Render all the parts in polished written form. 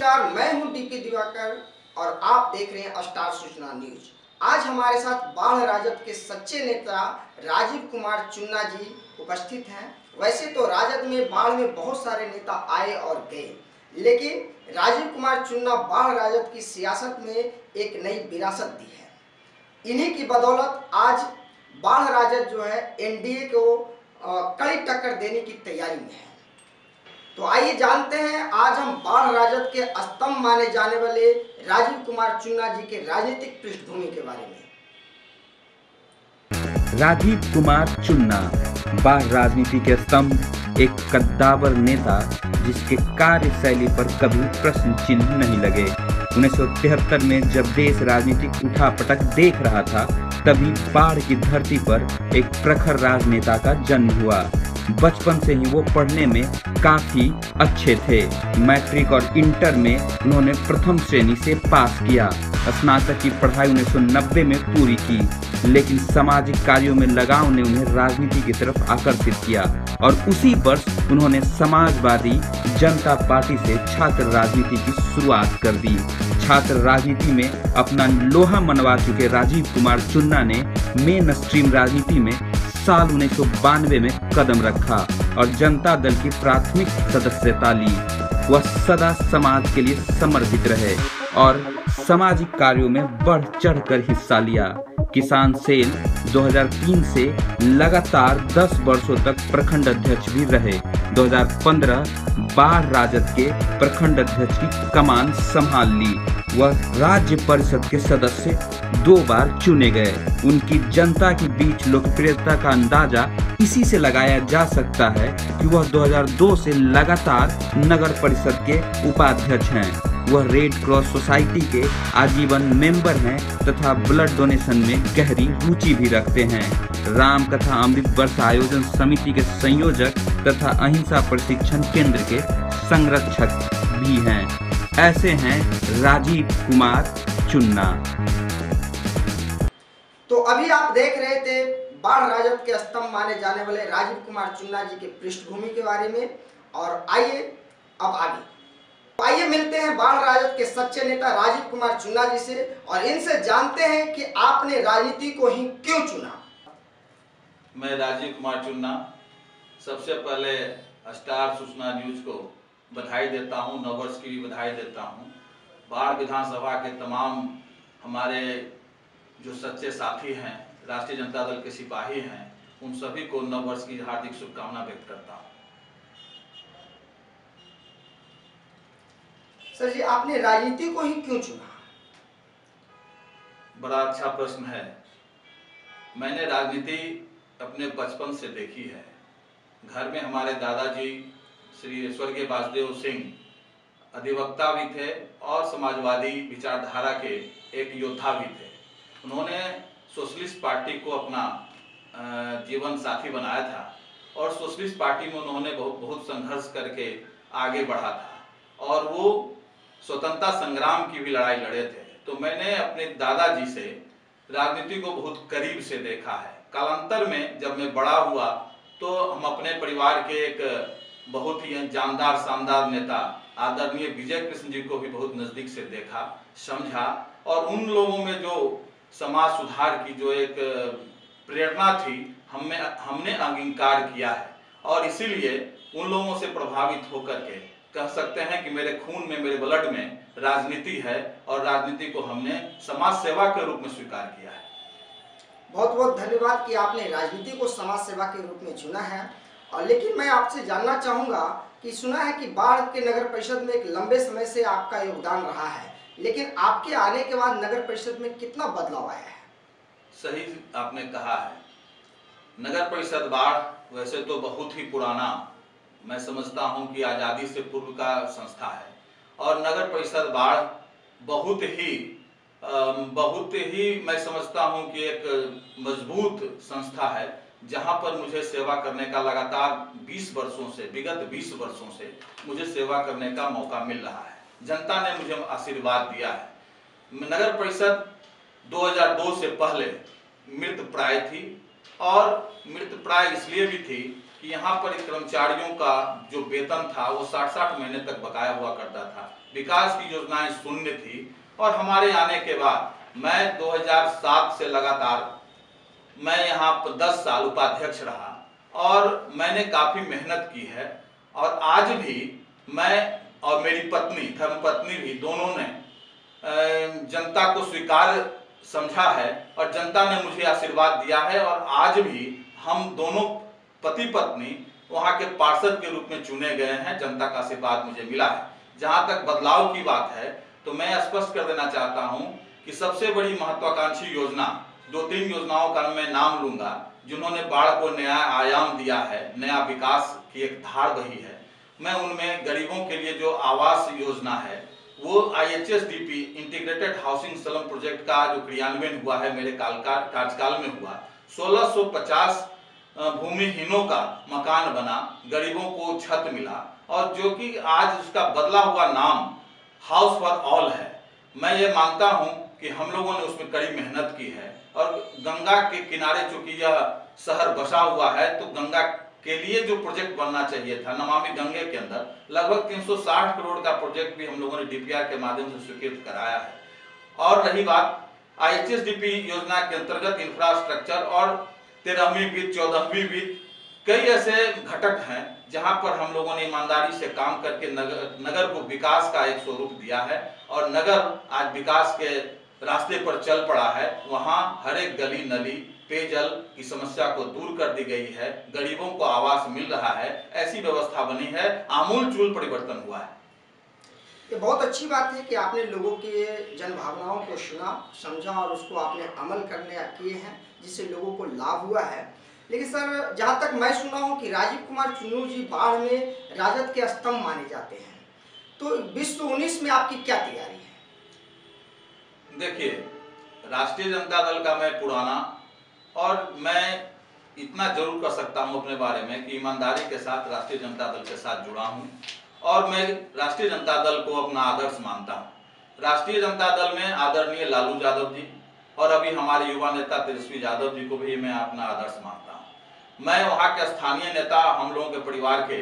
नमस्कार, मैं हूं डीके दिवाकर और आप देख रहे हैं स्टार सूचना न्यूज। आज हमारे साथ बाढ़ राजद के सच्चे नेता राजीव कुमार चुन्ना जी उपस्थित हैं। वैसे तो राजद में बाढ़ में बहुत सारे नेता आए और गए, लेकिन राजीव कुमार चुन्ना बाढ़ राजद की सियासत में एक नई विरासत दी है। इन्हीं की बदौलत आज बाढ़ राजद जो है एनडीए को कड़ी टक्कर देने की तैयारी में है। तो आइए जानते हैं आज हम बाढ़ राजद के स्तंभ माने जाने वाले राजीव कुमार चुन्ना जी के राजनीतिक पृष्ठभूमि के बारे में। राजीव कुमार चुन्ना बाढ़ राजनीति के स्तंभ, एक कद्दावर नेता जिसके कार्यशैली पर कभी प्रश्न चिन्ह नहीं लगे। 1973 में जब देश राजनीतिक उठापटक देख रहा था, तभी बाढ़ की धरती पर एक प्रखर राजनेता का जन्म हुआ। बचपन से ही वो पढ़ने में काफी अच्छे थे। मैट्रिक और इंटर में उन्होंने प्रथम श्रेणी से पास किया। स्नातक की पढ़ाई 1990 में पूरी की, लेकिन सामाजिक कार्यों में लगाव ने उन्हें राजनीति की तरफ आकर्षित किया और उसी वर्ष उन्होंने समाजवादी जनता पार्टी से छात्र राजनीति की शुरुआत कर दी। छात्र राजनीति में अपना लोहा मनवा चुके राजीव कुमार चुन्ना ने मेन स्ट्रीम राजनीति में साल 1992 में कदम रखा और जनता दल की प्राथमिक सदस्यता ली। वह सदा समाज के लिए समर्पित रहे और सामाजिक कार्यों में बढ़ चढ़कर हिस्सा लिया। किसान सेल 2003 से लगातार 10 वर्षों तक प्रखंड अध्यक्ष भी रहे। 2015 बाढ़ राजद के प्रखंड अध्यक्ष की कमान संभाल ली। वह राज्य परिषद के सदस्य 2 बार चुने गए। उनकी जनता के बीच लोकप्रियता का अंदाजा इसी से लगाया जा सकता है कि वह 2002 से लगातार नगर परिषद के उपाध्यक्ष हैं। वह रेड क्रॉस सोसाइटी के आजीवन मेंबर हैं तथा ब्लड डोनेशन में गहरी रुचि भी रखते हैं। राम कथा अमृत वर्ष आयोजन समिति के संयोजक तथा अहिंसा प्रशिक्षण केंद्र के संरक्षक भी हैं। ऐसे हैं राजीव कुमार चुन्ना। तो अभी आप देख रहे थे बाढ़ राजद के स्तंभ माने जाने वाले राजीव कुमार चुन्ना जी के पृष्ठभूमि के बारे में। और आइए अब आइए मिलते हैं बाढ़ राजद के सच्चे नेता राजीव कुमार चुन्ना जी से और इनसे जानते हैं कि आपने राजनीति को ही क्यों चुना। मैं राजीव कुमार चुन्ना सबसे पहले स्टार सूचना न्यूज को बधाई देता हूं, नववर्ष की भी बधाई देता हूं। बाढ़ विधानसभा के तमाम हमारे जो सच्चे साथी हैं, राष्ट्रीय जनता दल के सिपाही हैं, उन सभी को नववर्ष की हार्दिक शुभकामना व्यक्त करता हूं। सर जी, आपने राजनीति को ही क्यों चुना? बड़ा अच्छा प्रश्न है। मैंने राजनीति अपने बचपन से देखी है। घर में हमारे दादाजी श्री स्वर्गीय वासुदेव सिंह अधिवक्ता भी थे और समाजवादी विचारधारा के एक योद्धा भी थे। उन्होंने सोशलिस्ट पार्टी को अपना जीवन साथी बनाया था और सोशलिस्ट पार्टी में उन्होंने बहुत संघर्ष करके आगे बढ़ा था और वो स्वतंत्रता संग्राम की भी लड़ाई लड़े थे। तो मैंने अपने दादाजी से राजनीति को बहुत करीब से देखा है। कालांतर में जब मैं बड़ा हुआ तो हम अपने परिवार के एक बहुत ही जानदार शानदार नेता आदरणीय विजय कृष्ण जी को भी बहुत नजदीक से देखा, समझा और उन लोगों में जो समाज सुधार की जो एक प्रेरणा थी हमने अंगीकार किया है और इसीलिए उन लोगों से प्रभावित होकर के कह सकते हैं कि मेरे खून में, मेरे ब्लड में राजनीति है और राजनीति को हमने समाज सेवा के रूप में स्वीकार किया है। बहुत बहुत धन्यवाद कि आपने राजनीति को समाज सेवा के रूप में चुना है। और लेकिन मैं आपसे जानना चाहूँगा कि सुना है कि बाढ़ के नगर परिषद में एक लंबे समय से आपका योगदान रहा है, लेकिन आपके आने के बाद नगर परिषद में कितना बदलाव आया है? सही आपने कहा है। नगर परिषद बाढ़ वैसे तो बहुत ही पुराना, मैं समझता हूं कि आज़ादी से पूर्व का संस्था है और नगर परिषद बाढ़ बहुत ही मैं समझता हूं कि एक मजबूत संस्था है जहां पर मुझे सेवा करने का लगातार विगत 20 वर्षों से मुझे सेवा करने का मौका मिल रहा है। जनता ने मुझे आशीर्वाद दिया है। नगर परिषद 2002 से पहले मृत प्राय थी और मृत प्राय इसलिए भी थी कि यहाँ पर कर्मचारियों का जो वेतन था वो 60-60 महीने तक बकाया हुआ करता था। विकास की योजनाएं शून्य थी। और हमारे आने के बाद मैं 2007 से लगातार मैं यहाँ पर 10 साल उपाध्यक्ष रहा और मैंने काफी मेहनत की है। और आज भी मैं और मेरी पत्नी, धर्मपत्नी भी, दोनों ने जनता को स्वीकार समझा है और जनता ने मुझे आशीर्वाद दिया है। और आज भी हम दोनों पति पत्नी वहाँ के पार्षद के रूप में चुने गए हैं। जनता का आशीर्वाद मुझे मिला है। जहाँ तक बदलाव की बात है तो मैं स्पष्ट कर देना चाहता हूँ कि सबसे बड़ी महत्वाकांक्षी योजना, 2-3 योजनाओं का मैं नाम लूंगा जिन्होंने बाढ़ को नया आयाम दिया है, नया विकास की एक धार बही है। मैं उनमें गरीबों के लिए जो आवास योजना है, वो IHSDP integrated housing slum project का जो क्रियान्वयन हुआ है मेरे कार्यकाल में हुआ, 1650 भूमिहीनों का मकान बना, गरीबों को छत मिला और जो कि आज उसका बदला हुआ नाम हाउस फॉर ऑल है। मैं ये मानता हूं कि हम लोगों ने उसमें कड़ी मेहनत की है। और गंगा के किनारे चूंकि यह शहर बसा हुआ है तो गंगा के लिए जो प्रोजेक्ट बनना चाहिए था, नमामि गंगे के अंदर लगभग 360 करोड़ का प्रोजेक्ट भी हम लोगों ने DPR के माध्यम से स्वीकृत कराया है। और रही बात IHSDP योजना के अंतर्गत इंफ्रास्ट्रक्चर और 13वीं वित्त, 14वीं वित्त, कई ऐसे घटक हैं जहां पर हम लोगों ने ईमानदारी से काम करके नगर को विकास का एक स्वरूप दिया है। और नगर आज विकास के रास्ते पर चल पड़ा है। वहां हर एक गली नली पेयजल की समस्या को दूर कर दी गई है, गरीबों को आवास मिल रहा है, ऐसी व्यवस्था बनी है, आमूल-चूल परिवर्तन हुआ है। ये बहुत अच्छी बात है कि आपने लोगों के जन भावनाओं को सुना, समझा और उसको आपने अमल करने किए हैं, जिससे लोगों को लाभ हुआ है। लेकिन सर, जहाँ तक मैं सुना हूँ कि राजीव कुमार चुन्नू जी बाढ़ में राजद के स्तंभ माने जाते हैं, तो 2019 में आपकी क्या तैयारी है? देखिए, राष्ट्रीय जनता दल का मैं पुराना, और मैं इतना जरूर कर सकता हूं अपने बारे में कि ईमानदारी के साथ राष्ट्रीय जनता दल के साथ जुड़ा हूं और मैं राष्ट्रीय जनता दल को अपना आदर्श मानता हूं। राष्ट्रीय जनता दल में आदरणीय लालू यादव जी और अभी हमारे युवा नेता तेजस्वी यादव जी को भी मैं अपना आदर्श मानता हूं। मैं वहां के स्थानीय नेता, हम लोगों के परिवार के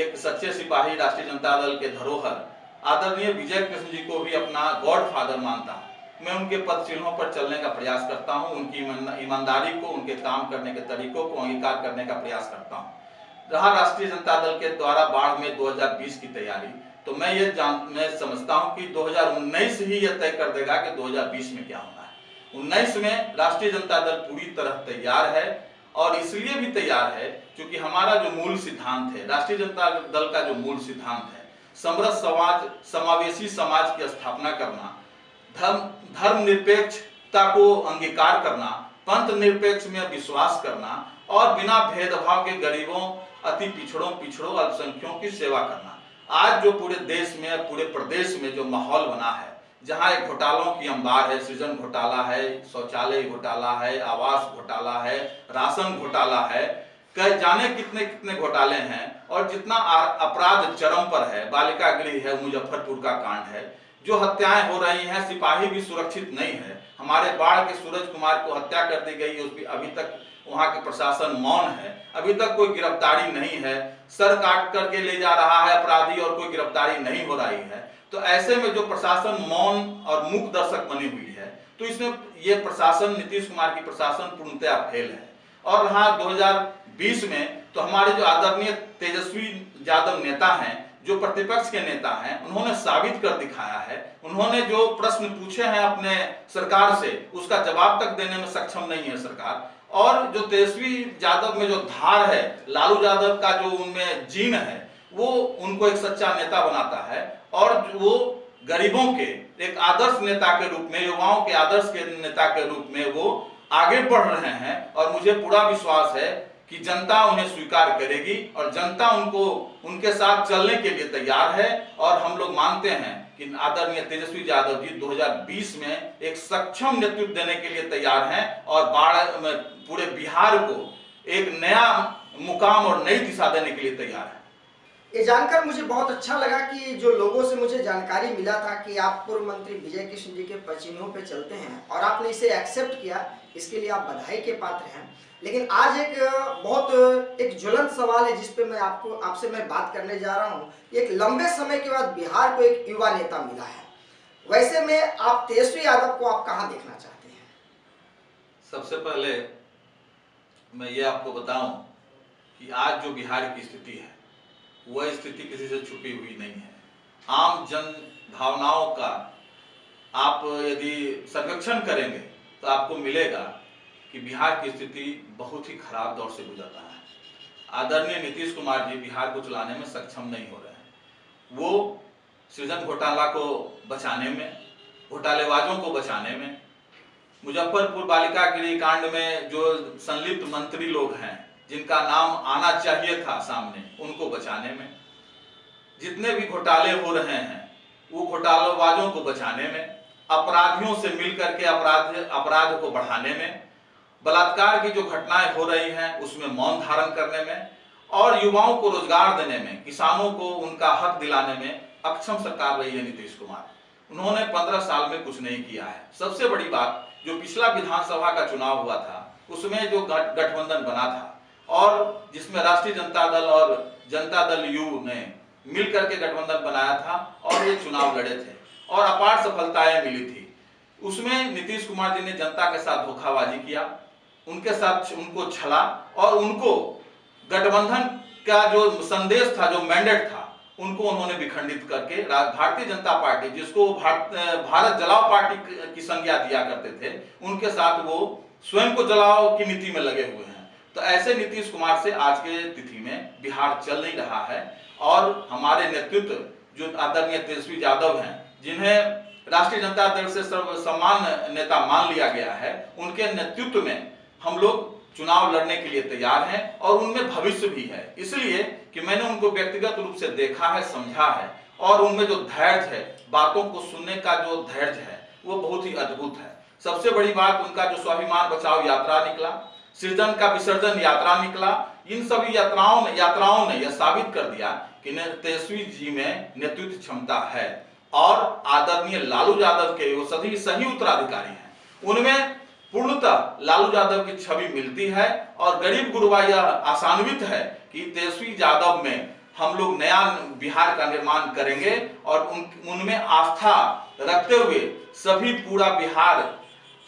एक सच्चे सिपाही, राष्ट्रीय जनता दल के धरोहर आदरणीय विजय कृष्ण जी को भी अपना गॉड फादर मानता हूं। मैं उनके पद चिन्हों पर चलने का प्रयास करता हूं, उनकी ईमानदारी को, उनके काम करने के तरीकों को अंगीकार करने का प्रयास करता हूं। रहा राष्ट्रीय जनता दल के द्वारा बाढ़ में 2020 की तैयारी, तो मैं समझता हूं कि 2019 ही यह तय कर देगा कि 2020 में क्या होना है। 19 में राष्ट्रीय जनता दल पूरी तरह तैयार है और इसलिए भी तैयार है क्योंकि हमारा जो मूल सिद्धांत है, राष्ट्रीय जनता दल का जो मूल सिद्धांत है, समरस समाज, समावेशी समाज की स्थापना करना, धर्मनिरपेक्षता को अंगीकार करना, पंथ निरपेक्ष में विश्वास करना और बिना भेदभाव के गरीबों, अति पिछड़ों, अल्पसंख्यकों की सेवा करना। आज जो पूरे देश में, पूरे प्रदेश में जो माहौल बना है, जहां एक घोटालों की अंबार है, सृजन घोटाला है, शौचालय घोटाला है, आवास घोटाला है, राशन घोटाला है, कई जाने कितने कितने घोटाले हैं और जितना अपराध चरम पर है, बालिका गृह है, मुजफ्फरपुर का कांड है, जो हत्याएं हो रही हैं, सिपाही भी सुरक्षित नहीं है। हमारे बाढ़ के सूरज कुमार को हत्या कर दी गई, उसकी अभी तक वहां के प्रशासन मौन है, अभी तक कोई गिरफ्तारी नहीं है, सर काट करके ले जा रहा है अपराधी और कोई गिरफ्तारी नहीं हो रही है। तो ऐसे में जो प्रशासन मौन और मूक दर्शक बनी हुई है, तो इसमें ये प्रशासन, नीतीश कुमार की प्रशासन पूर्णतया फेल है। और हाँ, 2020 में तो हमारे जो आदरणीय तेजस्वी यादव नेता हैं, जो प्रतिपक्ष के नेता हैं, उन्होंने साबित कर दिखाया है, उन्होंने जो प्रश्न पूछे हैं अपने सरकार से, उसका जवाब तक देने में सक्षम नहीं है सरकार। और जो तेजस्वी यादव में जो धार है, लालू यादव का जो उनमें जीन है, वो उनको एक सच्चा नेता बनाता है और वो गरीबों के एक आदर्श नेता के रूप में, युवाओं के आदर्श के नेता के रूप में वो आगे बढ़ रहे हैं। और मुझे पूरा विश्वास है कि जनता उन्हें स्वीकार करेगी और जनता उनके साथ चलने के लिए तैयार है। और हम लोग मानते हैं कि आदरणीय तेजस्वी यादव जी 2020 में एक सक्षम नेतृत्व देने के लिए तैयार हैं और बाढ़ में पूरे बिहार को एक नया मुकाम और नई दिशा देने के लिए तैयार है। ये जानकर मुझे बहुत अच्छा लगा कि जो लोगों से मुझे जानकारी मिला था कि आप पूर्व मंत्री विजय कृष्ण जी के पद चिन्हों पे चलते हैं और आपने इसे एक्सेप्ट किया, इसके लिए आप बधाई के पात्र हैं। लेकिन आज एक ज्वलंत सवाल है जिस पे मैं आपसे बात करने जा रहा हूँ। एक लंबे समय के बाद बिहार को एक युवा नेता मिला है। वैसे में आप तेजस्वी यादव को आप कहाँ देखना चाहते हैं? सबसे पहले मैं ये आपको बताऊं कि आज जो बिहार की स्थिति है वह स्थिति किसी से छुपी हुई नहीं है। आम जन भावनाओं का आप यदि सर्वेक्षण करेंगे तो आपको मिलेगा कि बिहार की स्थिति बहुत ही खराब दौर से गुजर रहा है। आदरणीय नीतीश कुमार जी बिहार को चलाने में सक्षम नहीं हो रहे हैं। वो सृजन घोटाला को बचाने में, घोटालेबाजों को बचाने में, मुजफ्फरपुर बालिका गृह कांड में जो संलिप्त मंत्री लोग हैं जिनका नाम आना चाहिए था सामने, उनको बचाने में, जितने भी घोटाले हो रहे हैं वो घोटालेबाजों को बचाने में, अपराधियों से मिलकर के अपराध को बढ़ाने में, बलात्कार की जो घटनाएं हो रही हैं उसमें मौन धारण करने में और युवाओं को रोजगार देने में, किसानों को उनका हक दिलाने में अक्षम सरकार रही है नीतीश कुमार। उन्होंने 15 साल में कुछ नहीं किया है। सबसे बड़ी बात, जो पिछला विधानसभा का चुनाव हुआ था उसमें जो गठबंधन बना था और जिसमें राष्ट्रीय जनता दल और जनता दल यू ने मिलकर के गठबंधन बनाया था और ये चुनाव लड़े थे और अपार सफलताएं मिली थी, उसमें नीतीश कुमार जी ने जनता के साथ धोखाबाजी किया, उनके साथ उनको छला और उनको गठबंधन का जो संदेश था, जो मैंडेट था, उनको उन्होंने विखंडित करके भारतीय जनता पार्टी, जिसको भारत जलाओ पार्टी की संज्ञा दिया करते थे, उनके साथ वो स्वयं को जलाओ की नीति में लगे हुए हैं। तो ऐसे नीतीश कुमार से आज के तिथि में बिहार चल नहीं रहा है और हमारे नेतृत्व जो आदरणीय तेजस्वी यादव हैं, जिन्हें राष्ट्रीय जनता दल से सर्वसम्मान नेता मान लिया गया है, उनके नेतृत्व में हम लोग चुनाव लड़ने के लिए तैयार हैं और उनमें भविष्य भी है। इसलिए कि मैंने उनको व्यक्तिगत रूप से देखा है, समझा है और उनमें जो धैर्य है, बातों को सुनने का जो धैर्य है, वो बहुत ही अद्भुत है। सबसे बड़ी बात, उनका जो स्वाभिमान बचाओ यात्रा निकला, सृजन का विसर्जन यात्रा निकला, इन सभी यात्राओं ने यह साबित कर दिया कि तेजस्वी जी में नेतृत्व क्षमता है और आदरणीय लालू यादव के वो सही उत्तराधिकारी हैं। उनमें पूर्णतः लालू यादव की छवि मिलती है और गरीब गुरुवा यह आशान्वित है कि तेजस्वी यादव में हम लोग नया बिहार का निर्माण करेंगे और उनमें आस्था रखते हुए सभी पूरा बिहार,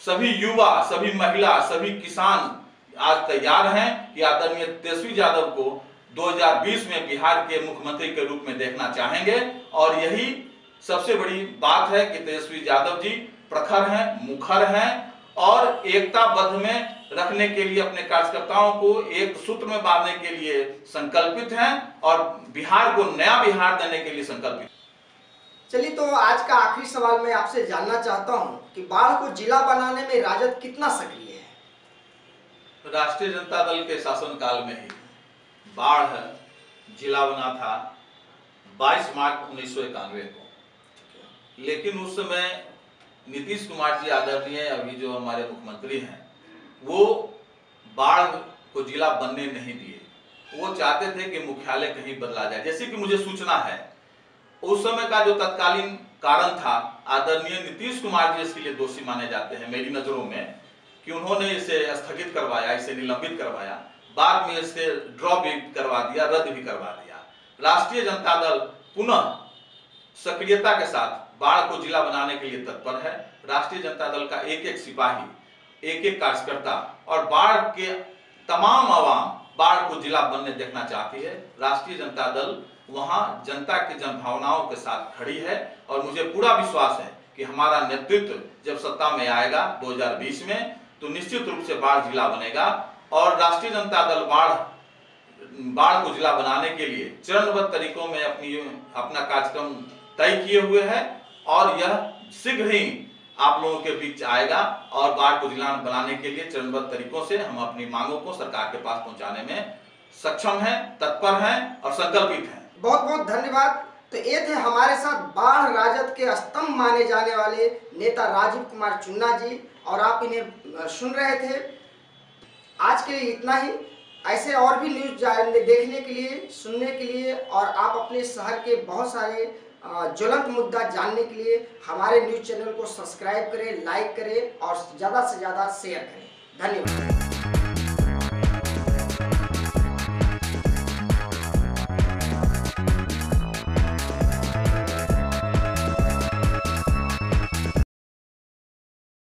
सभी युवा, सभी महिला, सभी किसान आज तैयार हैं कि आदरणीय तेजस्वी यादव को 2020 में बिहार के मुख्यमंत्री के रूप में देखना चाहेंगे और यही सबसे बड़ी बात है कि तेजस्वी यादव जी प्रखर हैं, मुखर हैं और एकताबद्ध में रखने के लिए अपने कार्यकर्ताओं को एक सूत्र में बांधने के लिए संकल्पित हैं और बिहार को नया बिहार देने के लिए संकल्पित। चलिए, तो आज का आखिरी सवाल मैं आपसे जानना चाहता हूं कि बाढ़ को जिला बनाने में राजद कितना सक्रिय है? राष्ट्रीय जनता दल के शासनकाल में ही बाढ़ जिला बना था 22 मार्च 1991 को, लेकिन उस समय नीतीश कुमार जी आदरणीय अभी जो हमारे मुख्यमंत्री हैं, वो बाढ़ को जिला बनने नहीं दिए। वो चाहते थे कि मुख्यालय कहीं बदला जाए। जैसे कि मुझे सूचना है, उस समय का जो तत्कालीन कारण था, आदरणीय नीतीश कुमार जी इसके लिए दोषी माने जाते हैं मेरी नजरों में, कि उन्होंने इसे स्थगित करवाया, इसे निलंबित करवाया, बाद में इसे ड्रॉप भी करवा दिया, रद्द भी करवा दिया। राष्ट्रीय जनता दल पुनः सक्रियता के साथ बाढ़ को जिला बनाने के लिए तत्पर है। राष्ट्रीय जनता दल का एक एक सिपाही, एक एक कार्यकर्ता और बाढ़ के तमाम आवाम बाढ़ को जिला बनने देखना चाहती है। राष्ट्रीय जनता दल वहां जनता की जनभावनाओं के साथ खड़ी है और मुझे पूरा विश्वास है कि हमारा नेतृत्व जब सत्ता में आएगा 2020 में, तो निश्चित रूप से बाढ़ जिला बनेगा और राष्ट्रीय जनता दल बाढ़ को जिला बनाने के लिए चरणबद्ध तरीकों में अपना कार्यक्रम तय किए हुए है और यह शीघ्र ही आप लोगों के बीच आएगा और बाढ़ को जिला बनाने के लिए चरणबद्ध तरीकों से हम अपनी मांगों को सरकार के पास पहुंचाने में सक्षम हैं, तत्पर हैं और संकल्पित हैं। बहुत बहुत धन्यवाद। तो ये थे हमारे साथ बाढ़ राजद के स्तंभ माने जाने वाले नेता राजीव कुमार चुन्ना जी और आप इन्हें सुन रहे थे। आज के लिए इतना ही। ऐसे और भी न्यूज देखने के लिए, सुनने के लिए और आप अपने शहर के बहुत सारे ज्वलंत मुद्दा जानने के लिए हमारे न्यूज चैनल को सब्सक्राइब करें, लाइक करें और ज़्यादा से ज़्यादा शेयर करें। धन्यवाद।